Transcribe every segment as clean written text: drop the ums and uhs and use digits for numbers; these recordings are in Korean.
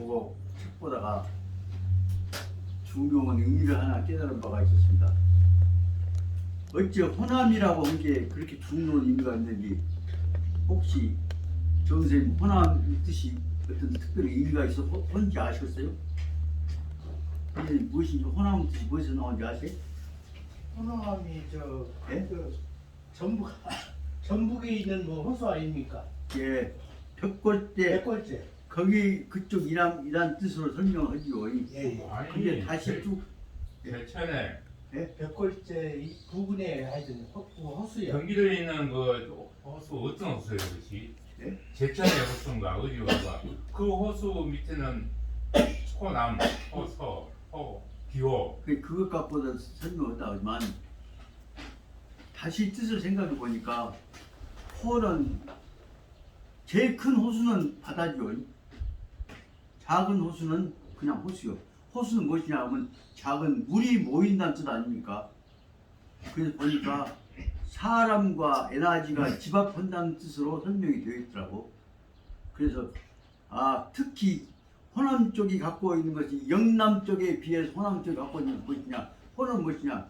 보고 책 보다가 중요한 의미를 하나 깨달은 바가 있었습니다. 어찌 호남이라고 한 게 그렇게 중요한 의미가 있는지 혹시 정 선생님 호남 뜻이 어떤 특별한 의미가 있어 뭔지 아셨어요? 이게 무엇인지 호남 뜻이 무엇에서 나온지 아세요? 호남이 예? 그 전북에 있는 뭐 호수 아닙니까? 예, 벽골대 백골제. 거기 그쪽 이란 뜻으로 설명하지요. 예. 아니, 근데 다시 쭉 대천에 백골제 이 부근에 하여튼 호수요. 경기도에 있는 그 호수 어떤 호수예요, 그것이? 예? 제천의 호수인가 어디가? 그 호수 밑에는 호남, 호서, 기호. 그것 갖고도 설명하다 하지만 다시 뜻을 생각해 보니까 호는 제일 큰 호수는 바다죠. 작은 호수는 그냥 호수요. 호수는 무엇이냐 하면 작은 물이 모인다는 뜻 아닙니까? 그래서 보니까 사람과 에너지가 집합한다는 뜻으로 설명이 되어 있더라고. 그래서 특히 호남 쪽이 갖고 있는 것이 영남 쪽에 비해서 호남 쪽이 갖고 있는 것이 무엇이냐? 호는 무엇이냐?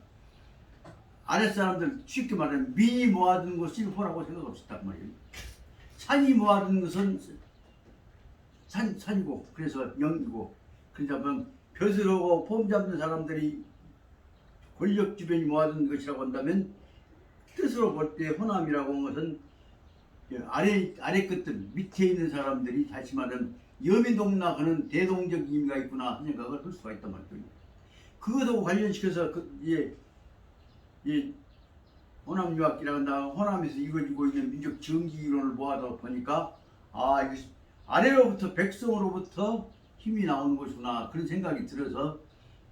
아랫사람들 쉽게 말하면 민이 모아둔 것이 호라고 생각 없었단 말이에요. 산이 모아둔 것은 산이고 그래서 영이고 그러자면 벼슬 하고 폼 잡는 사람들이 권력 주변이 모아둔 것이라고 한다면 뜻으로 볼 때 호남이라고 하는 것은 아래 끝들 밑에 있는 사람들이 다시 말하면 여민동락하는 대동적 의미가 있구나 하는 생각을 할 수가 있단 말이에요. 그것하고 관련시켜서 호남 유학기라고 한다. 호남에서 이루어지고 있는 민족 정기 이론을 모아다 보니까 이거 아래로부터 백성으로부터 힘이 나오는 것이구나 그런 생각이 들어서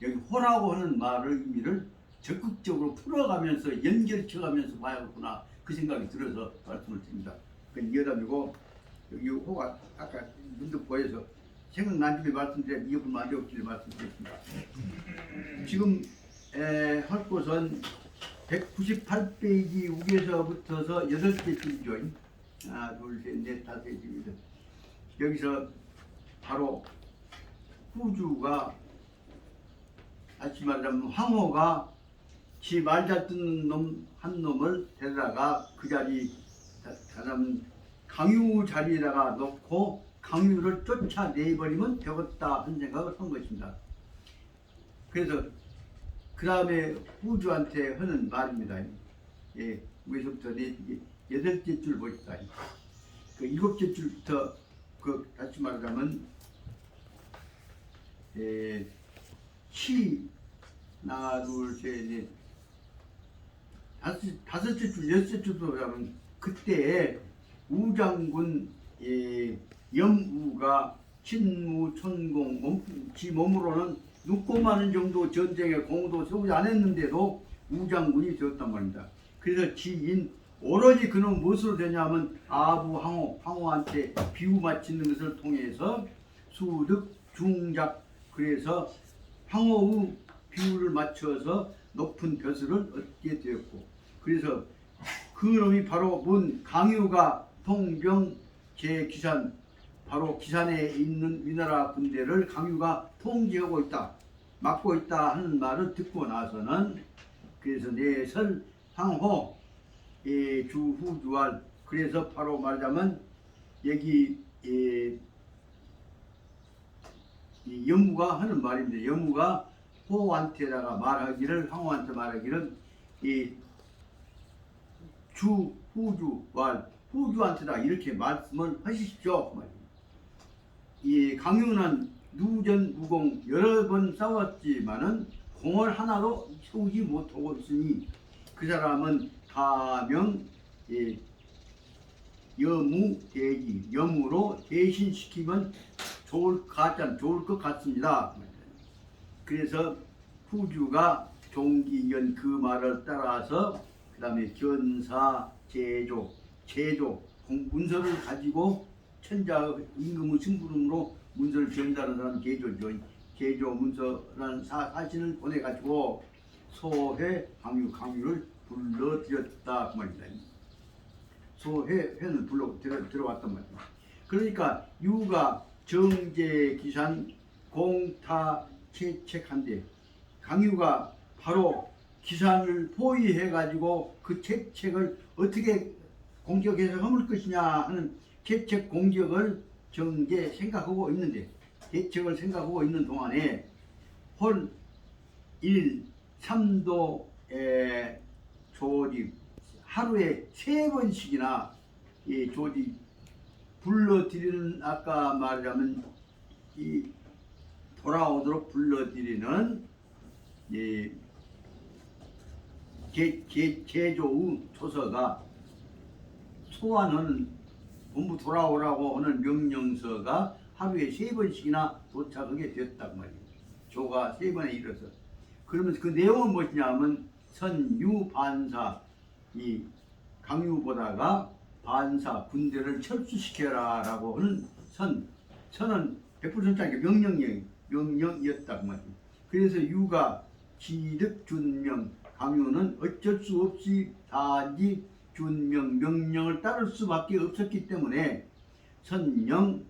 여기 호라고 하는 말의 의미를 적극적으로 풀어가면서 연결시켜가면서 봐야겠구나 그 생각이 들어서 말씀을 드립니다. 그건 이어담이고 여기 호가 아까 문득 보여서 생각난 김에 말씀드려 이어보면 안 되고 길을 말씀드렸습니다. 지금 할 곳은 198페이지 우에서부터서 8개 줄이죠. 하나, 둘, 셋, 넷, 다섯 줄이죠. 여기서 바로 후주가 다시 말하면 황호가 지 말 잘 듣는 한 놈을 데려다가 그 자리 사람 강유 자리에다가 놓고 강유를 쫓아내버리면 되겠다 하는 생각을 한 것입니다. 그래서 그 다음에 후주한테 하는 말입니다. 예, 위에서부터 8째 줄 보십시다. 그 7째 줄부터 다시 말하자면 하나, 둘, 셋, 넷, 다섯째 줄, 6째 줄도 보자면 그때 우장군 염우가 친무, 천공, 지 몸으로는 눕고마는 정도 전쟁에 공도 세우지 않았는데도 우장군이 되었단 말입니다. 그래서 지인 오로지 그는 무엇으로 되냐면 아부 황호한테 비유 맞추는 것을 통해서 수득 중작 그래서 황호의 비유를 맞춰서 높은 벼슬을 얻게 되었고 그래서 그 놈이 바로 강유가 통병 제기산 바로 기산에 있는 위나라 군대를 강유가 통제하고 있다 막고 있다 하는 말을 듣고 나서는 그래서 내설 황호 주후주할 그래서 바로 말하자면 여기 염무가 하는 말인데 염무가 호한테다가 말하기를 황호한테 말하기를 주후주왈 후주한테다 이렇게 말씀을 하십시오. 이 강유는 누전무공 여러 번 싸웠지만은 공을 하나도 세우지 못하고 있으니 그 사람은 가명 여무대기 염으로 대신시키면 좋을 것 같습니다. 그래서 후주가 종기연 그 말을 따라서 그 다음에 견사 제조 문서를 가지고 천자 임금의 심부름으로 문서를 전달하는 사람 제조 문서라는 사신을 보내가지고 소회 강유를 불러들였다 그 말입니다. 소회는 들어왔단 말입니다. 그러니까 유가 정제기산 공타채책한데 강유가 바로 기산을 포위해가지고 그 채책을 어떻게 공격해서 허물 것이냐 하는 채책 공격을 정제 생각하고 있는데 대책을 생각하고 있는 동안에 홀 1, 3도의 조직 하루에 3번씩이나 이 조직 불러들이는 아까 말하자면 이 돌아오도록 불러들이는 이 제조의 조서가 소환하는 본부 돌아오라고 하는 명령서가 하루에 3번씩이나 도착하게 됐단 말이에요. 조가 3번에 이르러서. 그러면 그 내용은 무엇이냐면 선유 반사 이 강유보다가 반사 군대를 철수시켜라 라고 하는 선은 100% 명령이었다고 말이에요. 그래서 유가 지득준명 강유는 어쩔 수 없이 다지 준명 명령을 따를 수밖에 없었기 때문에 선영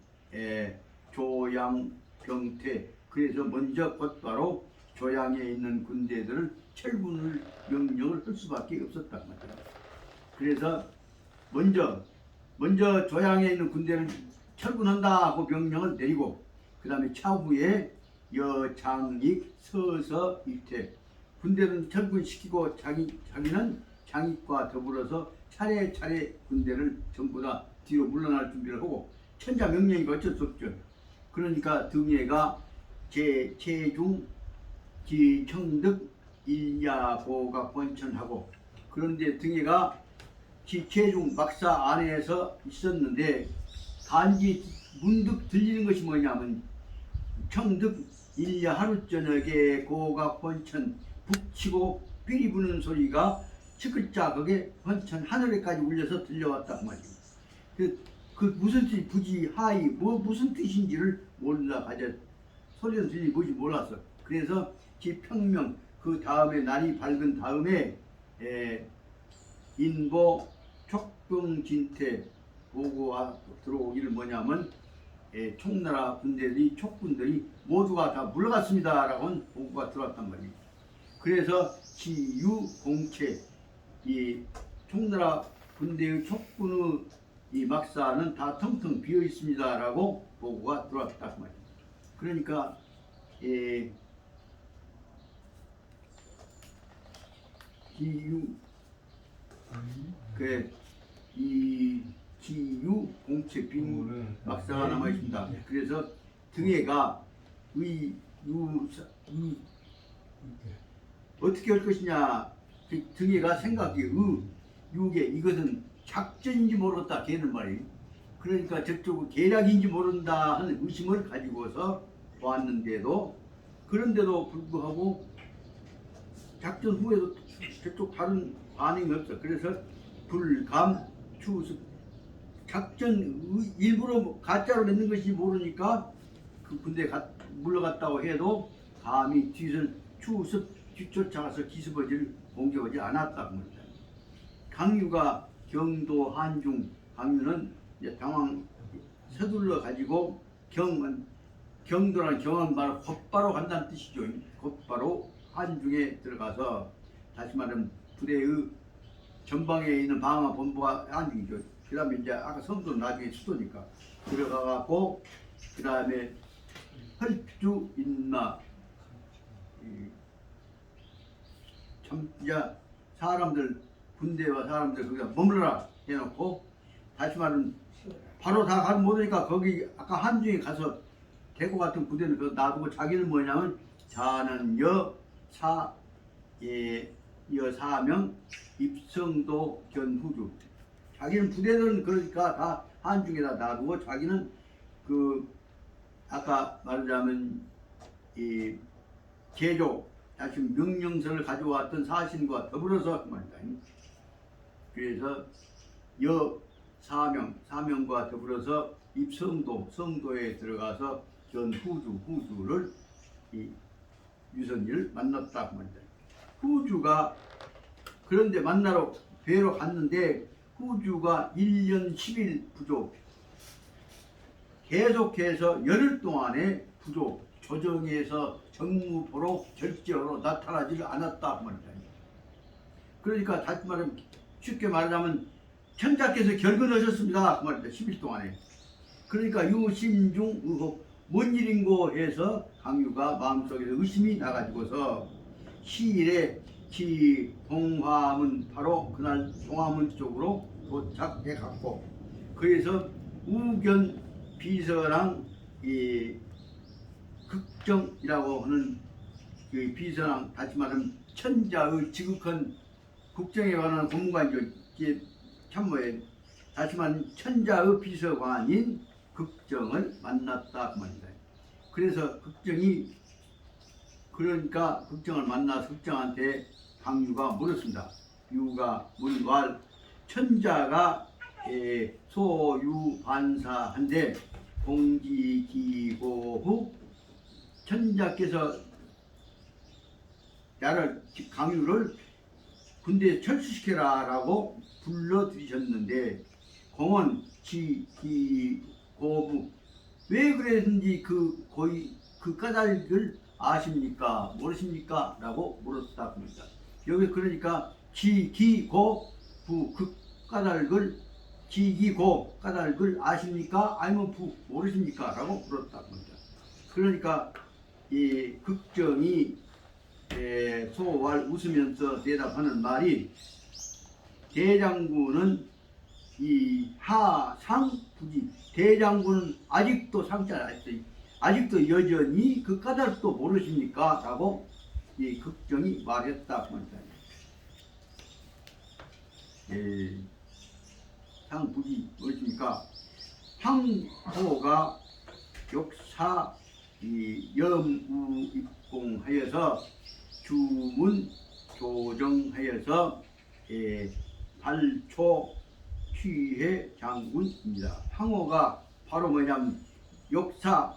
조양 병태 그래서 먼저 곧바로 조양에 있는 군대들을 철군을 명령을 할 수밖에 없었단 말이에요. 그래서 먼저 조양에 있는 군대를 철군한다 하고 명령을 내리고 그 다음에 차후에 여장익 서서 일태 군대는 철군시키고 자기는 장익과 더불어서 차례차례 군대를 전부 다 뒤로 물러날 준비를 하고 천자 명령이가 어쩔 수 없죠. 그러니까 등예가 제중 지청득 일야고가 번천하고 그런데 등예가 지체중 막사 안에서 있었는데 단지 문득 들리는 것이 뭐냐면 청득 일야 하루 저녁에 고가 번천 북치고 삐리 부는 소리가 시끌자 그게 번천 하늘에까지 울려서 들려왔단 말이에요. 그 무슨 뜻이 부지 하이 무슨 뜻인지를 몰라 가져 소리는 들리지 뭐지 몰랐어. 그래서 지평명 그 다음에 날이 밝은 다음에 인보 촉병진태 보고가 들어오기를 뭐냐면 총나라 군대들이 촉군들이 모두가 다 물러갔습니다 라고 한 보고가 들어왔단 말이에요. 그래서 지유공채 이 총나라 군대의 촉군의 이 막사는 다 텅텅 비어 있습니다 라고 보고가 들어왔단 말이에요. 그러니까 이 지유 공채 빈 막사가 남아 있습니다. 그래서 등에가 어떻게 할 것이냐 등에가 생각이 유게 이것은 작전인지 모르겠다 걔는 말이에요. 그러니까 저쪽은 계략인지 모른다 하는 의심을 가지고서 보았는데도 그런데도 불구하고 작전 후에도 저쪽 다른 반응이 없어. 그래서 불감 추습 작전 일부러 가짜로 냈는 것이 모르니까 그 군대 물러갔다고 해도 감히 뒤를 추습 뒤쫓아가서 기습하지를 공격하지 않았다고 합니다. 강유가 경도 한중 강유는 이제 당황 서둘러 가지고 경도라는 경은 바로 곧바로 간다는 뜻이죠. 곧바로 한중에 들어가서 다시 말하면 부대의 전방에 있는 방어 본부가 한중이죠. 그 다음에 이제 아까 성도는 나중에 수도니까 들어가갖고 그 다음에 헐주 인마 참 이제 사람들 군대와 사람들 거기다 머물러라 해놓고 다시 말하면 바로 다 가지 못하니까 거기 아까 한중에 가서 대구 같은 부대는 그 놔두고 자기는 뭐냐면 자는 여사명 입성도 견후주 자기는 부대는 그러니까 다 한중에다 놔두고 자기는 그 아까 말하자면 이 제조 다시 명령서를 가져왔던 사신과 더불어서 말이다. 그래서 사명과 더불어서 성도에 들어가서 후주를 이 유선이를 만났다고 말이다. 후주가 그런데 만나러 뵈러 갔는데 후주가 1년 10일 부족 계속해서 열흘 동안에 부조 조정에서 정무보로 결제로 나타나지를 않았다 그 말이다. 그러니까 다시 말하면 쉽게 말하자면 천자께서 결근하셨습니다 그 말이다. 10일 동안에. 그러니까 유심중 의혹 뭔 일인고 해서 강유가 마음속에서 의심이 나가지고서 시일에 동화문 바로 그날 동화문 쪽으로 도착해 갔고 그래서 우견 비서랑 이 극정이라고 하는 그 비서랑 다시 말하면 천자의 지극한 국정에 관한 고문관이죠. 참모에 다시 말하면 천자의 비서관인 극정을 만났다 그 말입니다. 그래서 극정이 그러니까 극정을 만나서 극정한테 강유가 물었습니다. 유가 문왈 천자가 소유반사한데 공지기고 후 천자께서 나를 강유를 군대에 철수시켜라 라고 불러들이셨는데 공원 지기고부 왜 그랬는지 그 까닭을 아십니까? 모르십니까? 라고 물었다 합니다. 여기 그러니까 지기고부 그 까닭을 지기고 까닭을 아십니까? 아니면 모르십니까? 라고 물었다 합니다. 그러니까 이 극정이 소왈 웃으면서 대답하는 말이 대장군은 이 하상부지 대장군은 아직도 상자를 했어요. 아직도 여전히 그 까닭도 모르십니까? 라고 이 극정이 말했다 합니다. 상부지 무엇입니까? 황호가 역사 염우입공하여서 주문 조정하여서 발초 취해 장군입니다. 황호가 바로 뭐냐면 역사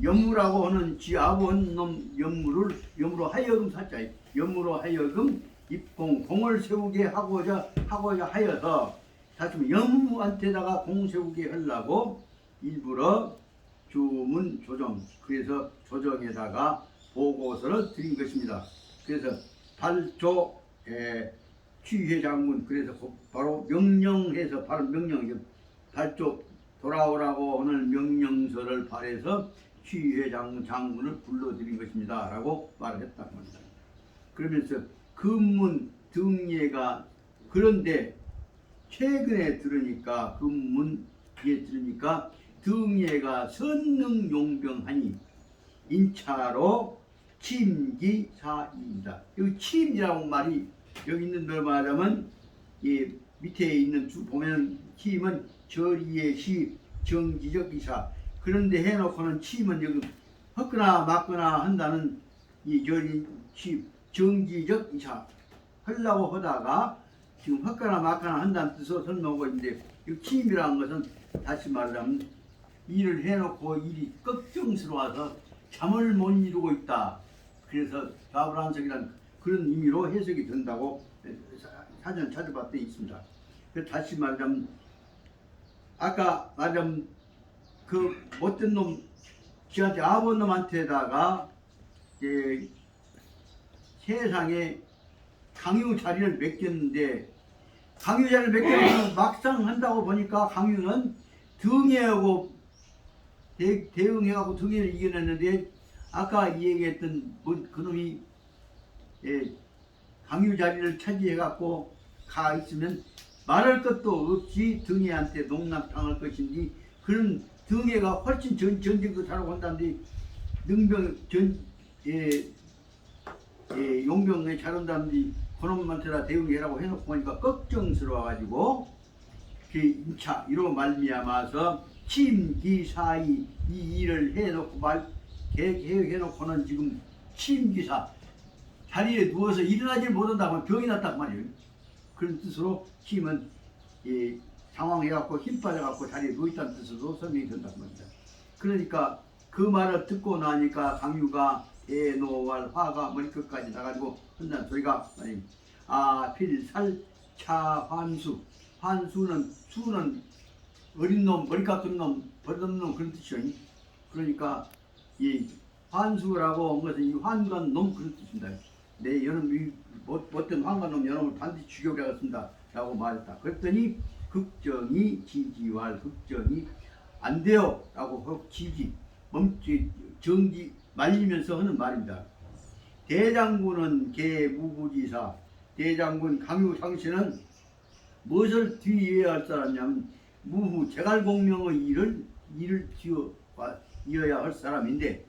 염무라고 하는 지하고 한 놈 염무로 하여금 사자에 염무로 하여금 입공 공을 세우게 하고자 하여서 다시 염무한테다가 공 세우게 하려고 일부러 주문 조정 그래서 조정에다가 보고서를 드린 것입니다. 그래서 발조 취해 장군 그래서 바로 명령해서 바로 명령 발조 돌아오라고 하는 명령서를 발해서 취해 장군을 불러드린 것입니다. 라고 말을 했다고 합니다. 그러면서 금문 등예가 그런데 최근에 들으니까 금문에 들으니까 등예가 선능용병하니 인차로 침기사입니다. 여기 침이라고 말이 여기 있는 걸 말하면 이 밑에 있는 주 보면 침은 절이의 시 정지적 이사 그런데 해놓고는 침은 여기 헛거나 맞거나 한다는 이 절이 시 정지적 이사 하려고 하다가 지금 헛거나 맞거나 한다는 뜻으로 설명하고 있는데 이 침이라는 것은 다시 말하자면 일을 해놓고 일이 걱정스러워서 잠을 못 이루고 있다. 그래서 가불한석이라는 그런 의미로 해석이 된다고 사전 찾아봤더니 있습니다. 다시 말하자면 아까 말하자면 그 못된 놈 지한테 아버님한테다가 세상에 강유 자리를 맡겼는데 강유 자리를 맡겨서 막상 한다고 보니까 강유는 등해하고 대응해가고 등해를 이겨냈는데 아까 얘기했던 그놈이 강유 자리를 차지해갖고 가 있으면 말할 것도 없이 등해한테 농락당할 것인지 그런 등해가 훨씬 전쟁도 잘하고 한다는데 능병 용병에 잘한다는데 그놈한테다 대응해라고 해놓고 보니까 걱정스러워가지고 그 임차 이로 말미암아서 침기사이 이 일을 해놓고 계획해놓고는 지금 침기사 자리에 누워서 일어나지 못한다고 병이 났단 말이에요. 그런 뜻으로 침은 당황해갖고 힘 빠져갖고 자리에 누워있다는 뜻으로 설명이 된단 말입니다. 그러니까 그 말을 듣고 나니까 강유가 대노할 화가 머리끝까지 나가지고 한다는 소리가 필살 차환수 환수는 수는 어린 놈, 머리 깎은 놈, 버릇없는 놈 그런 뜻이요. 그러니까 이 환수라고 한 것은 이 환관 놈 그런 뜻입니다. 내 여름 이 못된 환관 놈 여러분을 반드시 죽여버리겠습니다 라고 말했다. 그랬더니 극정이 지지왈 극정이 안 돼요 라고 지지 멈추 정지 말리면서 하는 말입니다. 대장군은 개무부지사 대장군 강유 당신은 무엇을 뒤이어야 할 사람이냐면 무후 제갈공명의 일을 이어야 할 사람인데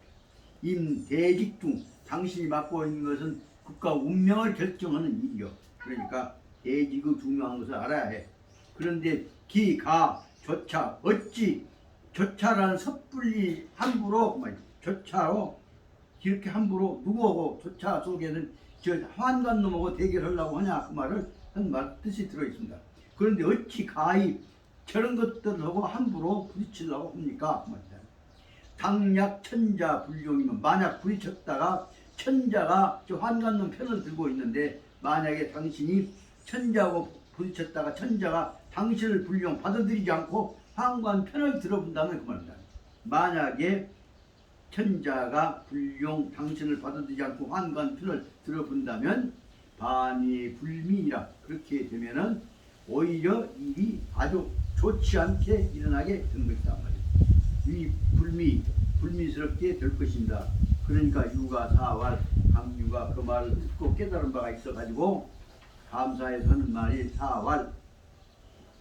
임대직중 당신이 맡고 있는 것은 국가 운명을 결정하는 일이요. 그러니까 대직의 중요한 것을 알아야 해. 그런데 기가 조차 어찌 조차라는 섣불리 함부로 조차로 이렇게 함부로 누구하고 조차 속에는 저 환관놈하고 대결하려고 하냐 그 말을 한 말 뜻이 들어 있습니다. 그런데 어찌 가히 저런 것들하고 함부로 부딪히려고 합니까? 당약 천자 불용이면 만약 부딪혔다가 천자가 저 환관놈 편을 들고 있는데 만약에 당신이 천자하고 부딪혔다가 천자가 당신을 불용 받아들이지 않고 환관 편을 들어본다면 그 말입니다. 만약에 천자가 불용 당신을 받아들이지 않고 환관 편을 들어본다면 반이 불미이라 그렇게 되면은 오히려 일이 아주 좋지 않게 일어나게 된 것이다 말이에요. 이 불미스럽게 될 것입니다. 그러니까 유가 사왈 강유가 그 말을 듣고 깨달은 바가 있어가지고 감사해서 하는 말이 사왈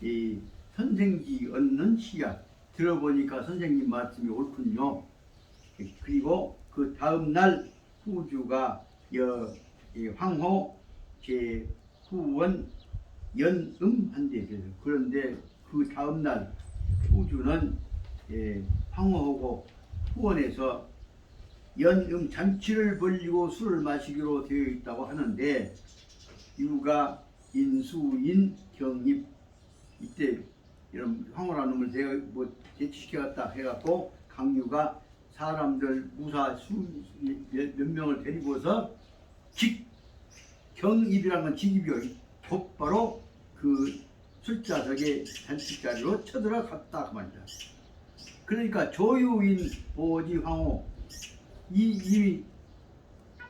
이 선생지 얻는 시야 들어보니까 선생님 말씀이 옳군요. 그리고 그 다음날 후주가 황호 제후원 연음한대. 그런데 그 다음날 후주는 황호하고 후원에서 연음 잔치를 벌리고 술을 마시기로 되어 있다고 하는데 유가 인수인 경입 이때 이런 황호라는 놈을 제가 대치시켜갔다 해갖고 강유가 사람들 무사 몇 명을 데리고서 경입이라는 건 직입이요. 곧바로 그 술자석에 잔치자리로 쳐들어갔다 그 말이다. 그러니까 조유인 보지 황호 이미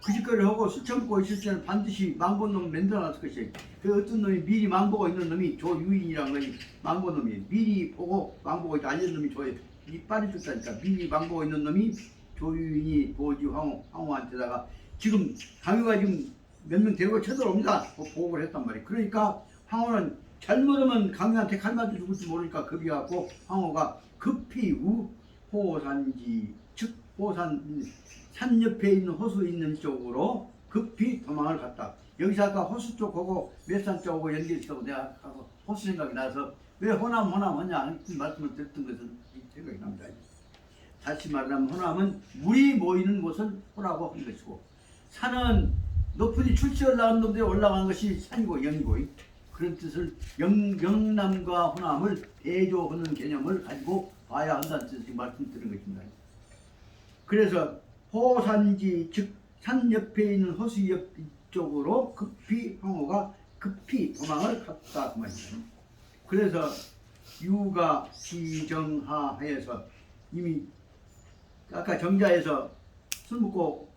그 짓거리를 하고 술 처먹고 있을 때는 반드시 망본 놈을 만들어놨을 것이에요. 그 어떤 놈이 미리 망보고 있는 놈이 조유인이라는 거지. 망본 놈이 미리 보고 망보고 있다 알려는 놈이 이빨이 줬다니까. 미리 망보고 있는 놈이 조유인이 보지 황호한테다가 지금 강유가 지금 몇 명 데리고 쳐들어옵니다. 보고를 했단 말이에요. 그러니까 황호는 잘못하면 강유한테 칼 맞아 죽을지 모르니까 급이 갖고 황호가 급히 우 호산지 즉 산 옆에 있는 호수 있는 쪽으로 급히 도망을 갔다. 여기서 아까 호수 쪽하고 滅산 쪽하고 연결했다고 내가 하고 호수 생각이 나서 왜 호남 하냐 그 말씀을 듣던 것은 생각이 납니다. 다시 말하면 호남은 물이 모이는 곳을 호라고 한 것이고 산은 높으니 출시를 나온 놈들이 올라가는 것이 산이고 영이고 그런 뜻을 영남과 호남을 대조하는 개념을 가지고 봐야 한다는 뜻을 말씀드린 것입니다. 그래서 호산지 즉 산 옆에 있는 호수 옆 쪽으로 급히 황호가 급히 도망을 갔다 그 말입니다. 그래서 유가 지정하에서 이미 아까 정자에서 술 먹고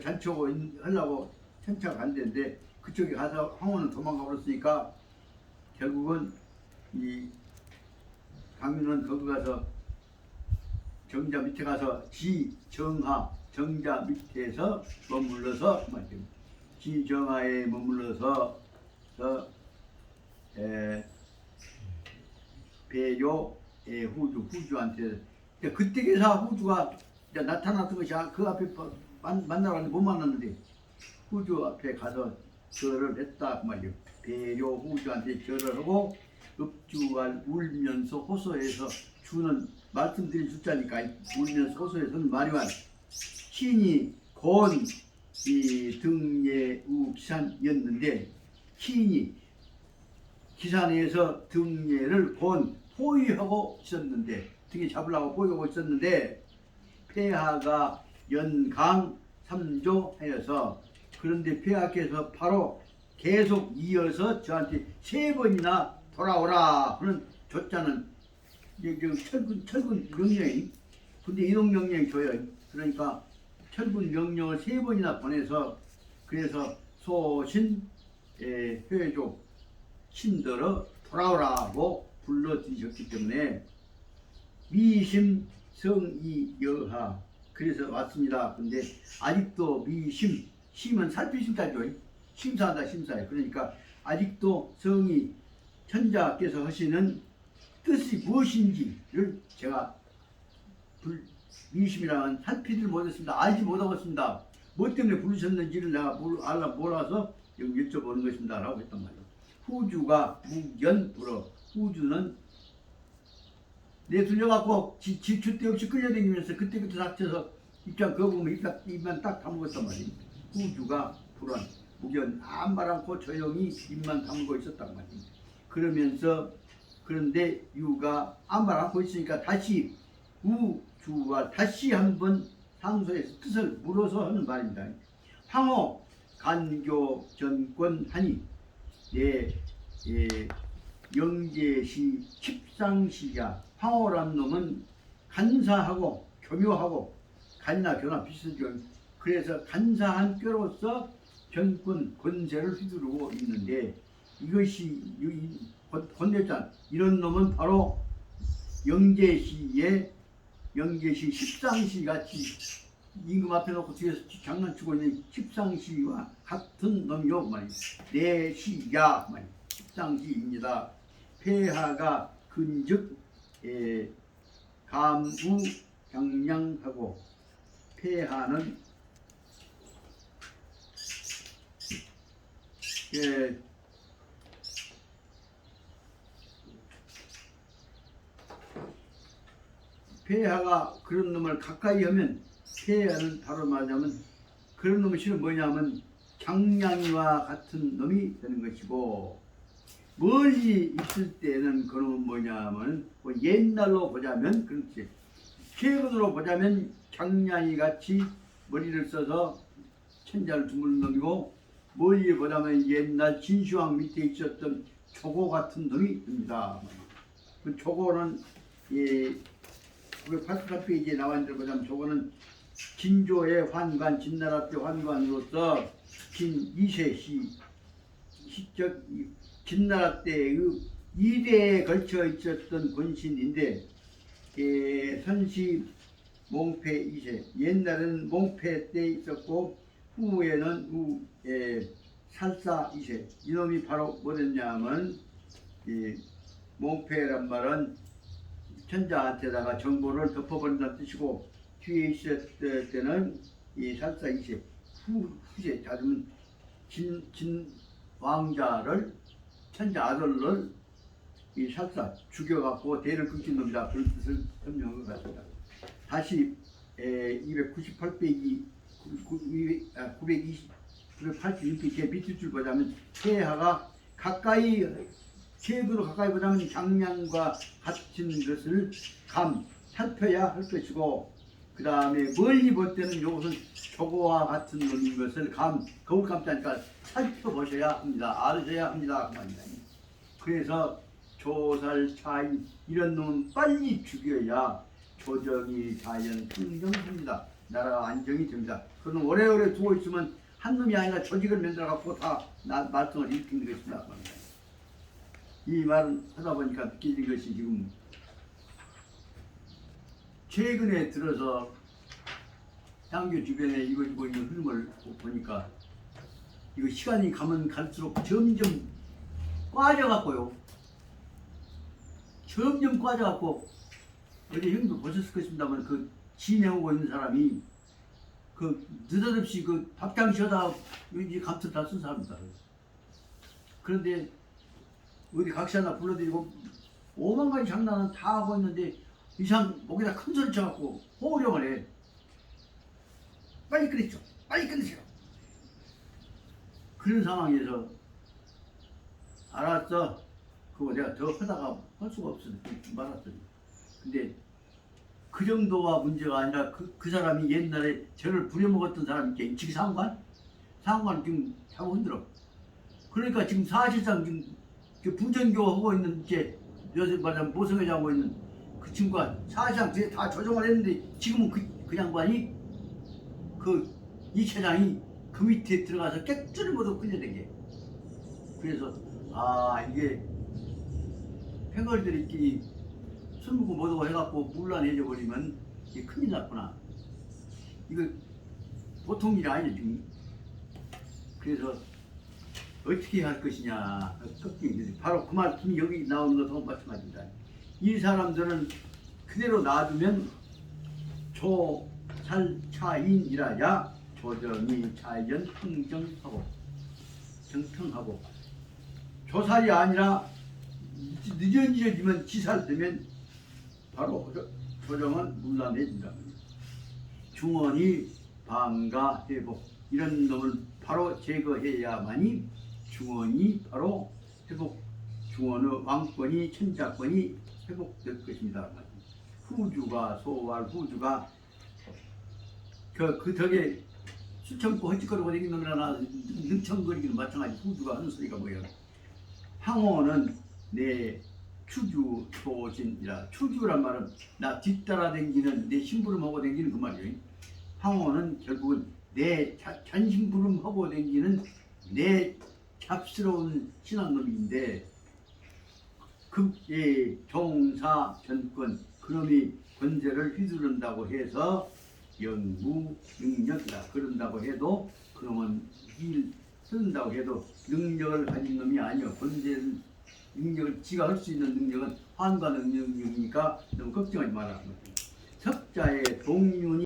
잔치하고 하려고 천차가 안 되는데 그쪽에 가서 황호는 도망가 버렸으니까 결국은 이 강유는 거기 가서 정자 밑에 가서 지정하 정자 밑에서 머물러서 지정하에 머물러서 배요의 후주한테 그때 계사 후주가 나타났던 것이 그 앞에 만나러 갔는데 못 만났는데 후주 앞에 가서 절을 했다 그 말이요. 배요 후주한테 절을 하고 읍주할 울면서 호소해서 주는 말씀드린 숫자니까 울면서 호소해서는 말이만 시인이 곤 이 등예우 기산이었는데 시인이 기산에서 등예를 곤 포위하고 있었는데 등에 잡으려고 포위하고 있었는데 폐하가 연강 3조 하여서 그런데 폐하께서 바로 계속 이어서 저한테 3번이나 돌아오라 하는 조자는 철군 명령이 근데 이동 명령이 줘요. 그러니까 철군 명령을 3번이나 보내서 그래서 소신 회족 신들어 돌아오라고 불러들이셨기 때문에 미심 성이 여하 그래서 왔습니다. 근데 아직도 미심 심은 살피심까지요. 심사한다 심사해. 그러니까 아직도 성이 천자께서 하시는 뜻이 무엇인지를 제가 미심이라는 살피지를 못했습니다. 알지 못하겠습니다. 뭐 때문에 부르셨는지를 내가 몰라서 여기 여쭤보는 것입니다. 라고 했단 말이에요. 후주가 묵연불어 후주는 내둘려갖고 지출 데 없이 끌려다니면서 그때부터 닥쳐서 입장 그거 보면 입만 딱 다물고 있단 말이에요. 후주가 불안 묵연 아무 말 않고 조용히 입만 다물고 있었단 말이에요. 그러면서 그런데 유가 아무 말 않고 있으니까 다시 우주가 다시 한번 상소해서 뜻을 물어서 하는 말입니다. 황호 간교 전권 하니 영제시 십상시야 황호란 놈은 간사하고 교묘하고 간이나 교나 비슷하죠. 그래서 간사한 뼈로서 전권 권세를 휘두르고 있는데 이것이 권대장 이런 놈은 바로 영제시 십상시 같이 임금 앞에 놓고 뒤에서 장난치고 있는 십상시와 같은 놈이요 말이에요. 내시야 말이에요. 십상시입니다. 폐하가 근즉 감우 경량하고 폐하는 폐하가 그런 놈을 가까이 하면 폐하는 바로 말하자면 그런 놈의 실은 뭐냐면 장량이와 같은 놈이 되는 것이고 멀리 있을 때는 그 놈은 뭐냐면 뭐 옛날로 보자면 그렇지 최근으로 보자면 장량이 같이 머리를 써서 천자를 주무는 놈이고 멀리 보자면 옛날 진시황 밑에 있었던 조고 같은 놈이 됩니다. 그 조고는 988페이지에 나와 있는 걸 보자면 저거는 진조의 환관, 진나라 때 환관으로서 진2세 시적 진나라 때의 2대에 걸쳐 있었던 권신인데 선시 몽패 2세 옛날에는 몽패 때 있었고 후에는 살사 2세 이놈이 바로 뭐랬냐면 몽패란 말은 천자한테다가 정보를 덮어버린다는 뜻이고 뒤에 있었을 때는 이 살사 2세 후세 자주면 진 왕자를 천자 아들을 이 살사 죽여갖고 대를 끊긴 놈이다 그런 뜻을 설명한 것 같습니다. 다시 298페이지 986페이지 밑줄 줄 보자면 폐하가 가까이 최근으로 가까이 보자면 장량과 같은 것을 살펴야 할 것이고 그 다음에 멀리 볼 때는 이것은 조고와 같은 놈인 것을 거울 감자니까 살펴보셔야 합니다. 알으셔야 합니다. 그래서 조살 차이 이런 놈은 빨리 죽여야 조정이 자연 흥정합니다. 나라가 안정이 됩니다. 그럼 오래오래 두고 있으면 한 놈이 아니라 조직을 만들어 갖고 다 말썽을 일으키는 것입니다. 이 말은 하다 보니까 느끼는 것이 지금 최근에 들어서 향교 주변에 이루어지고 있는 흐름을 보니까 이거 시간이 가면 갈수록 점점 빠져갖고요. 점점 빠져갖고 어제 형도 보셨을 것입니다만 그 진행하고 있는 사람이 그 느닷없이 그 밥장 쉬어다 왠지 감투 다 쓴 사람이다. 그런데 어디 각시 하나 불러드리고 5만 가지 장난은 다 하고 있는데 이상 목에다 큰 소리 쳐갖고 호령을 해. 빨리 끊으시오. 빨리 끊으시오. 그런 상황에서 알았어. 그거 내가 더 하다가 할 수가 없어. 말았더니. 근데 그 정도가 문제가 아니라 그 사람이 옛날에 저를 부려먹었던 사람이 있지. 지금 상관 지금 하고 흔들어. 그러니까 지금 사실상 지금 부정교하고 있는 요새 말하자면 모성애자 하고 있는 그 친구가 사실상 그게 다 조정을 했는데 지금은 그 양반이 그 이차장이 그 밑에 들어가서 깨끗이 모두 끌려다게. 그래서 아 이게 팽걸들끼리 술 먹고 뭐고 해갖고 물러내져 버리면 이게 큰일 났구나. 이거 보통 일이 아니지 지금. 그래서 어떻게 할 것이냐 걱정이 바로 그 말씀이 여기 나오는 것하고 마찬가지입니다. 이 사람들은 그대로 놔두면 조살차인이라야 조정이 자연 흥정하고 정통하고 조살이 아니라 늦어지면 지살되면 바로 조정은 물러내준다. 중원이 방가 회복 이런 놈을 바로 제거해야만이 중원이 바로 회복 중원의 왕권이 천자권이 회복될 것입니다. 후주가 소활 후주가 그 덕에 술 처먹고 헛짓거리고 다니는 놈이나 능청거리기는 마찬가지. 후주가 하는 소리가 뭐예요? 황호는 내 추주 소신이라. 추주란 말은 나 뒤따라 댕기는 내 심부름하고 댕기는 그 말이에요. 황호는 결국은 내 잔심부름하고 댕기는 내 잡스러운 신앙놈인데 극의 정사 전권 그놈이 권세를 휘두른다고 해서 영무 능력이다. 그런다고 해도 그놈은 일 쓴다고 해도 능력을 가진 놈이 아니요. 권세를 능력을 지가 할 수 있는 능력은 환관 능력이니까 너무 걱정하지 마라. 석자의 동륜이